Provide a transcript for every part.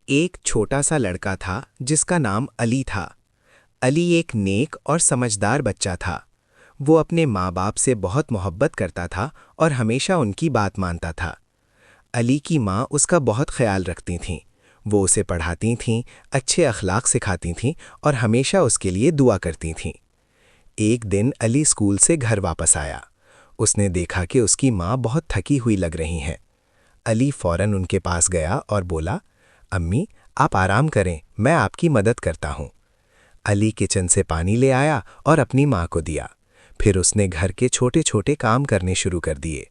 ایک چھوٹا سا لڑکا تھا جس کا نام علی تھا۔ علی ایک نیک اور سمجھدار بچہ تھا۔ وہ اپنے ماں باپ سے بہت محبت کرتا تھا اور ہمیشہ ان کی بات مانتا تھا۔ علی کی ماں اس کا بہت خیال رکھتی تھیں۔ وہ اسے پڑھاتی تھیں، اچھے اخلاق سکھاتی تھیں اور ہمیشہ اس کے لیے دعا کرتی تھیں۔ ایک دن علی اسکول سے گھر واپس آیا۔ اس نے دیکھا کہ اس کی ماں بہت تھکی ہوئی لگ رہی ہیں۔ علی فوراً ان کے پاس گیا اور بولا، امی آپ آرام کریں، میں آپ کی مدد کرتا ہوں۔ علی کچن سے پانی لے آیا اور اپنی ماں کو دیا۔ پھر اس نے گھر کے چھوٹے چھوٹے کام کرنے شروع کر دیے۔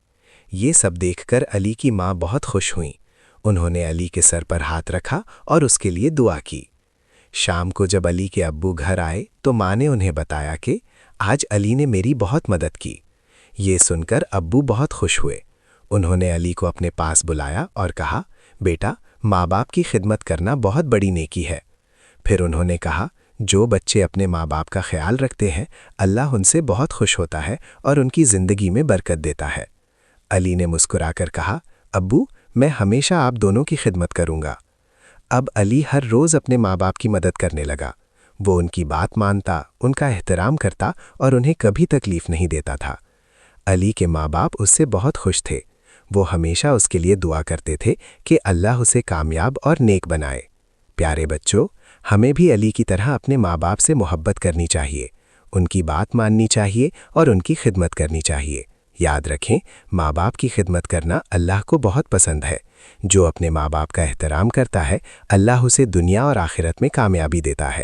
یہ سب دیکھ کر علی کی ماں بہت خوش ہوئیں۔ انہوں نے علی کے سر پر ہاتھ رکھا اور اس کے لیے دعا کی۔ شام کو جب علی کے ابو گھر آئے تو ماں نے انہیں بتایا کہ آج علی نے میری بہت مدد کی۔ یہ سن کر ابو بہت خوش ہوئے۔ انہوں نے علی کو اپنے پاس بلایا اور کہا، بیٹا ماں باپ کی خدمت کرنا بہت بڑی نیکی ہے۔ پھر انہوں نے کہا، جو بچے اپنے ماں باپ کا خیال رکھتے ہیں اللہ ان سے بہت خوش ہوتا ہے اور ان کی زندگی میں برکت دیتا ہے۔ علی نے مسکرا کر کہا، ابو میں ہمیشہ آپ دونوں کی خدمت کروں گا۔ اب علی ہر روز اپنے ماں باپ کی مدد کرنے لگا۔ وہ ان کی بات مانتا، ان کا احترام کرتا اور انہیں کبھی تکلیف نہیں دیتا تھا۔ علی کے ماں باپ اس سے بہت خوش تھے۔ وہ ہمیشہ اس کے لیے دعا کرتے تھے کہ اللہ اسے کامیاب اور نیک بنائے۔ پیارے بچوں، ہمیں بھی علی کی طرح اپنے ماں باپ سے محبت کرنی چاہیے، ان کی بات ماننی چاہیے اور ان کی خدمت کرنی چاہیے۔ یاد رکھیں، ماں باپ کی خدمت کرنا اللہ کو بہت پسند ہے۔ جو اپنے ماں باپ کا احترام کرتا ہے، اللہ اسے دنیا اور آخرت میں کامیابی دیتا ہے۔